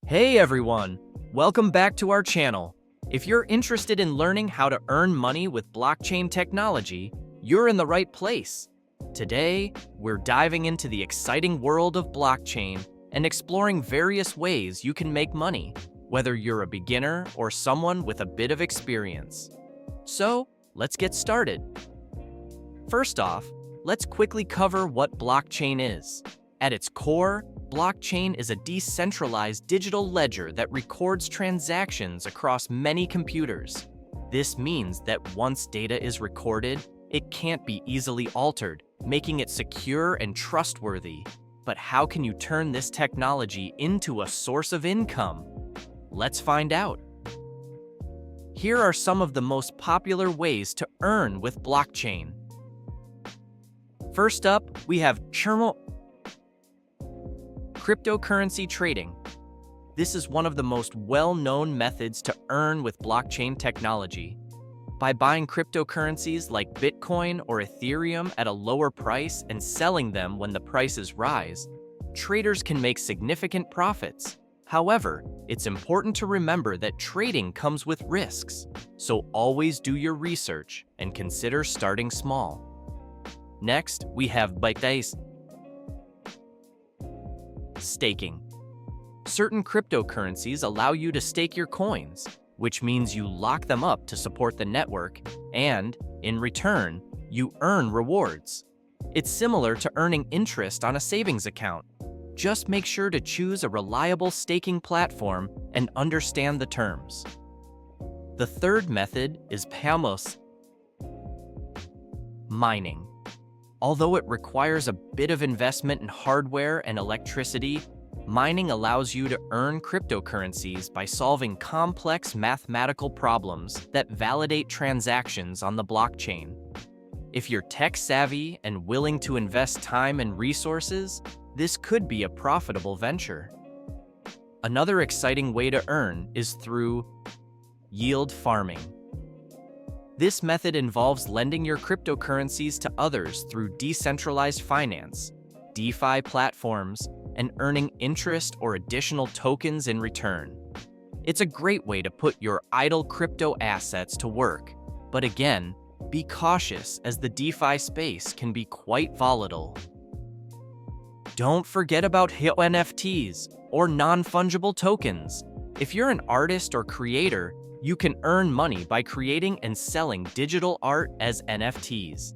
Hey everyone! Welcome back to our channel. If you're interested in learning how to earn money with blockchain technology, you're in the right place. Today, we're diving into the exciting world of blockchain and exploring various ways you can make money, whether you're a beginner or someone with a bit of experience. So, let's get started. First off, let's quickly cover what blockchain is. At its core, blockchain is a decentralized digital ledger that records transactions across many computers. This means that once data is recorded, it can't be easily altered, making it secure and trustworthy. But how can you turn this technology into a source of income? Let's find out. Here are some of the most popular ways to earn with blockchain. First up, we have cryptocurrency trading. This is one of the most well-known methods to earn with blockchain technology. By buying cryptocurrencies like Bitcoin or Ethereum at a lower price and selling them when the prices rise, traders can make significant profits. However, it's important to remember that trading comes with risks, so always do your research and consider starting small. Next, we have staking. Certain cryptocurrencies allow you to stake your coins, which means you lock them up to support the network, and, in return, you earn rewards. It's similar to earning interest on a savings account. Just make sure to choose a reliable staking platform and understand the terms. The third method is mining. Although it requires a bit of investment in hardware and electricity, mining allows you to earn cryptocurrencies by solving complex mathematical problems that validate transactions on the blockchain. If you're tech-savvy and willing to invest time and resources, this could be a profitable venture. Another exciting way to earn is through yield farming. This method involves lending your cryptocurrencies to others through decentralized finance, DeFi platforms, and earning interest or additional tokens in return. It's a great way to put your idle crypto assets to work, but again, be cautious as the DeFi space can be quite volatile. Don't forget about NFTs, or non-fungible tokens. If you're an artist or creator, you can earn money by creating and selling digital art as NFTs.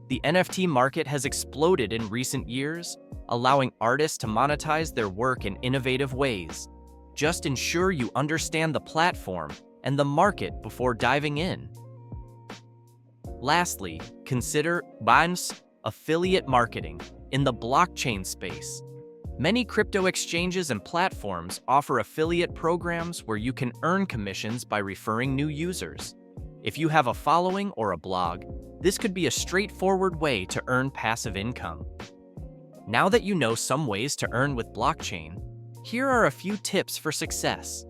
The NFT market has exploded in recent years, allowing artists to monetize their work in innovative ways. Just ensure you understand the platform and the market before diving in. Lastly, consider affiliate marketing in the blockchain space. Many crypto exchanges and platforms offer affiliate programs where you can earn commissions by referring new users. If you have a following or a blog, this could be a straightforward way to earn passive income. Now that you know some ways to earn with blockchain, here are a few tips for success.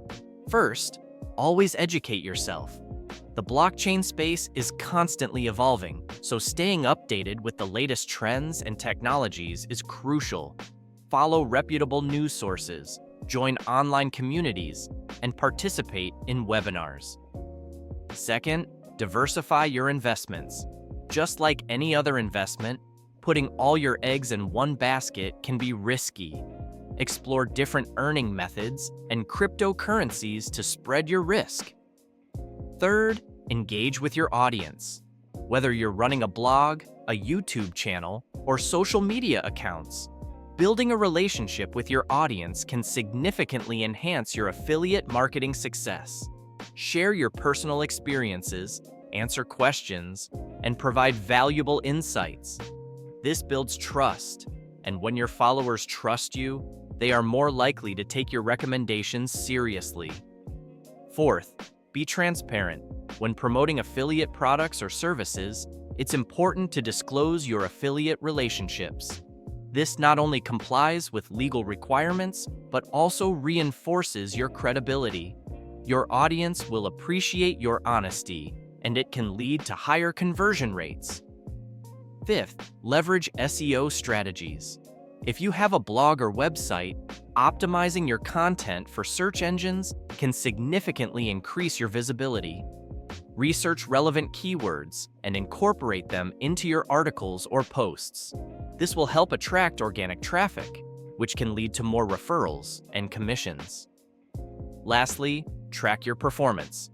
First, always educate yourself. The blockchain space is constantly evolving, so staying updated with the latest trends and technologies is crucial. Follow reputable news sources, join online communities, and participate in webinars. Second, diversify your investments. Just like any other investment, putting all your eggs in one basket can be risky. Explore different earning methods and cryptocurrencies to spread your risk. Third, engage with your audience. Whether you're running a blog, a YouTube channel, or social media accounts, building a relationship with your audience can significantly enhance your affiliate marketing success. Share your personal experiences, answer questions, and provide valuable insights. This builds trust, and when your followers trust you, they are more likely to take your recommendations seriously. Fourth, be transparent. When promoting affiliate products or services, it's important to disclose your affiliate relationships. This not only complies with legal requirements, but also reinforces your credibility. Your audience will appreciate your honesty, and it can lead to higher conversion rates. Fifth, leverage SEO strategies. If you have a blog or website, optimizing your content for search engines can significantly increase your visibility. Research relevant keywords and incorporate them into your articles or posts. This will help attract organic traffic, which can lead to more referrals and commissions. Lastly, track your performance.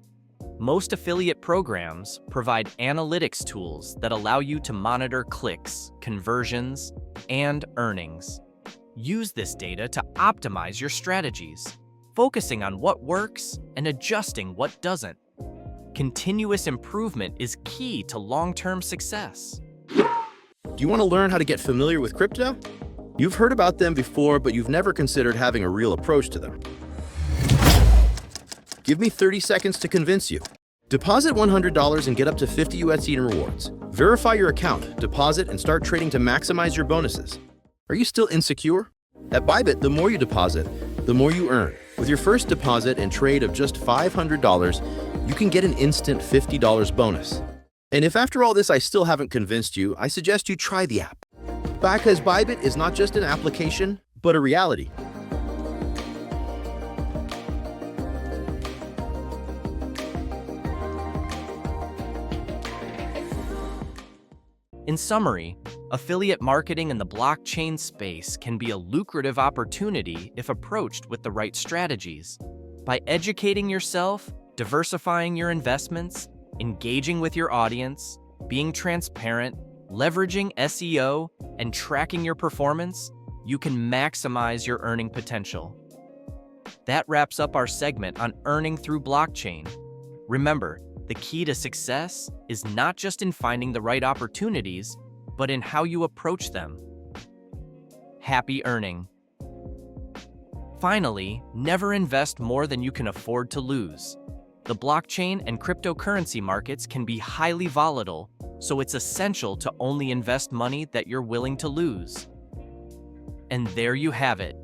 Most affiliate programs provide analytics tools that allow you to monitor clicks, conversions, and earnings. Use this data to optimize your strategies, focusing on what works and adjusting what doesn't. Continuous improvement is key to long-term success. Do you want to learn how to get familiar with crypto? You've heard about them before, but you've never considered having a real approach to them. Give me 30 seconds to convince you. Deposit $100 and get up to 50 USD in rewards. Verify your account, deposit, and start trading to maximize your bonuses. Are you still insecure? At Bybit, the more you deposit, the more you earn. With your first deposit and trade of just $500, you can get an instant $50 bonus. And if after all this I still haven't convinced you, I suggest you try the app. Because Bybit is not just an application, but a reality. In summary, affiliate marketing in the blockchain space can be a lucrative opportunity if approached with the right strategies. By educating yourself, diversifying your investments, engaging with your audience, being transparent, leveraging SEO, and tracking your performance, you can maximize your earning potential. That wraps up our segment on earning through blockchain. Remember, the key to success is not just in finding the right opportunities, but in how you approach them. Happy earning. Finally, never invest more than you can afford to lose. The blockchain and cryptocurrency markets can be highly volatile, so it's essential to only invest money that you're willing to lose. And there you have it.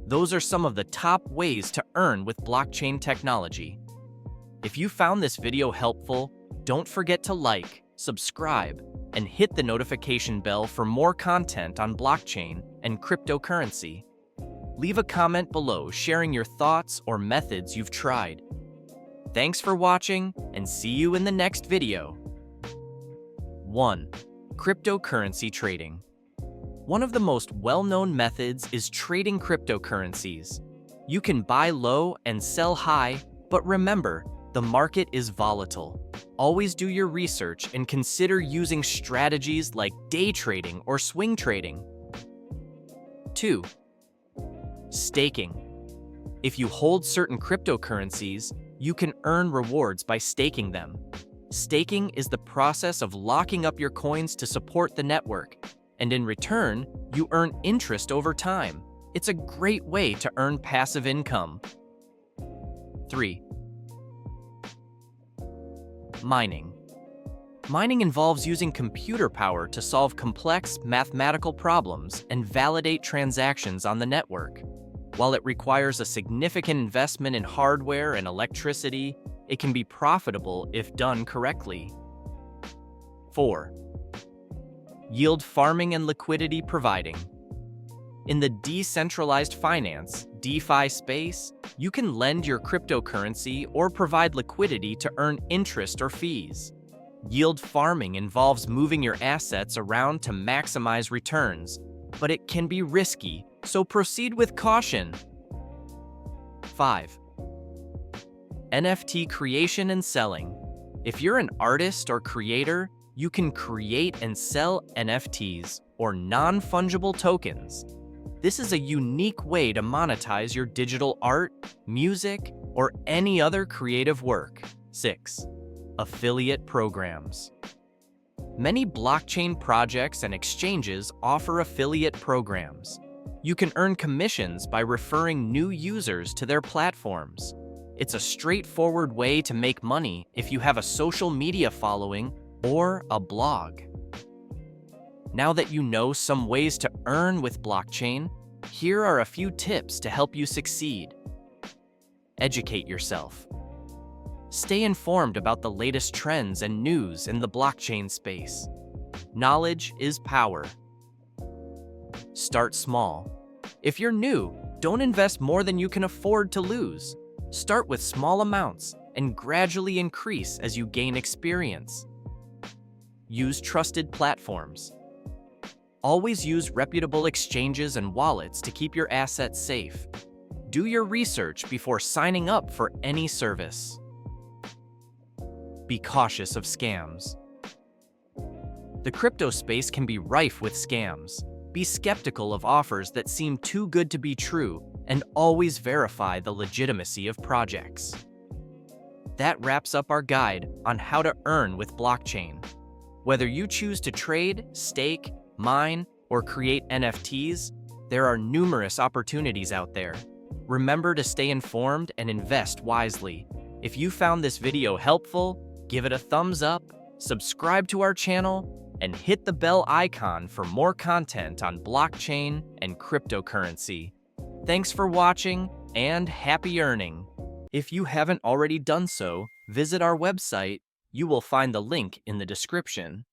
Those are some of the top ways to earn with blockchain technology. If you found this video helpful, don't forget to like, subscribe, and hit the notification bell for more content on blockchain and cryptocurrency. Leave a comment below sharing your thoughts or methods you've tried. Thanks for watching, and see you in the next video. 1. Cryptocurrency trading. One of the most well-known methods is trading cryptocurrencies. You can buy low and sell high, but remember, the market is volatile. Always do your research and consider using strategies like day trading or swing trading. 2. Staking. If you hold certain cryptocurrencies, you can earn rewards by staking them. Staking is the process of locking up your coins to support the network, and in return, you earn interest over time. It's a great way to earn passive income. 3. Mining. Mining involves using computer power to solve complex mathematical problems and validate transactions on the network. While it requires a significant investment in hardware and electricity, it can be profitable if done correctly. 4. Yield farming and liquidity providing. In the decentralized finance (DeFi) space, you can lend your cryptocurrency or provide liquidity to earn interest or fees. Yield farming involves moving your assets around to maximize returns, but it can be risky, so proceed with caution. 5. NFT creation and selling. If you're an artist or creator, you can create and sell NFTs, or non-fungible tokens. This is a unique way to monetize your digital art, music, or any other creative work. 6. Affiliate programs. Many blockchain projects and exchanges offer affiliate programs. You can earn commissions by referring new users to their platforms. It's a straightforward way to make money if you have a social media following or a blog. Now that you know some ways to earn with blockchain, here are a few tips to help you succeed. Educate yourself. Stay informed about the latest trends and news in the blockchain space. Knowledge is power. Start small. If you're new, don't invest more than you can afford to lose. Start with small amounts and gradually increase as you gain experience. Use trusted platforms. Always use reputable exchanges and wallets to keep your assets safe. Do your research before signing up for any service. Be cautious of scams. The crypto space can be rife with scams. Be skeptical of offers that seem too good to be true, and always verify the legitimacy of projects. That wraps up our guide on how to earn with blockchain. Whether you choose to trade, stake, mine, or create NFTs, there are numerous opportunities out there. Remember to stay informed and invest wisely. If you found this video helpful, give it a thumbs up, subscribe to our channel, and hit the bell icon for more content on blockchain and cryptocurrency. Thanks for watching, and happy earning! If you haven't already done so, visit our website. You will find the link in the description.